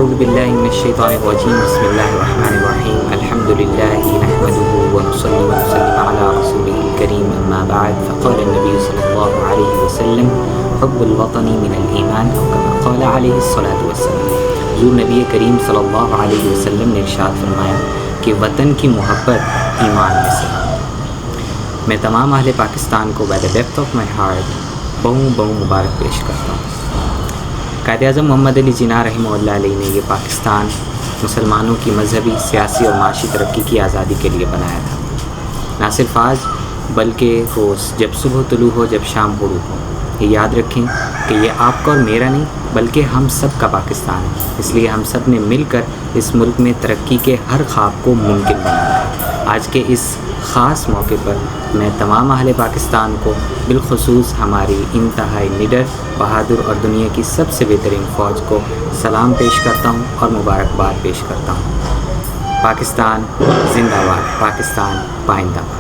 اعوذ باللہ من الشیطان الرجیم بسم اللہ الرحمن الرحیم الحمد للہ نحمده ونصلی ونسلم علی رسوله الکریم اما بعد فقال النبی صلی اللہ علیہ وسلم حب الوطن من الایمان او کما قال علیہ الصلاۃ والسلام۔ حضور نبی کریم صلی اللہ علیہ وسلم نے ارشاد فرمایا کہ وطن کی محبت ایمان میں سے۔ میں تمام اہل پاکستان کو by the depth of my heart بہوں مبارک پیش کرتا ہوں۔ قائد اعظم محمد علی جناح رحمہ اللہ علیہ نے یہ پاکستان مسلمانوں کی مذہبی، سیاسی اور معاشی ترقی کی آزادی کے لیے بنایا تھا۔ نہ صرف آج بلکہ روز، جب صبح طلوع ہو جب شام غروب ہو، یہ یاد رکھیں کہ یہ آپ کا اور میرا نہیں بلکہ ہم سب کا پاکستان ہے۔ اس لیے ہم سب نے مل کر اس ملک میں ترقی کے ہر خواب کو ممکن بنانا ہے۔ آج کے اس خاص موقع پر میں تمام اہل پاکستان کو، بالخصوص ہماری انتہائی نڈر، بہادر اور دنیا کی سب سے بہترین فوج کو سلام پیش کرتا ہوں اور مبارکباد پیش کرتا ہوں۔ پاکستان زندہ باد، پاکستان پائندہ باد۔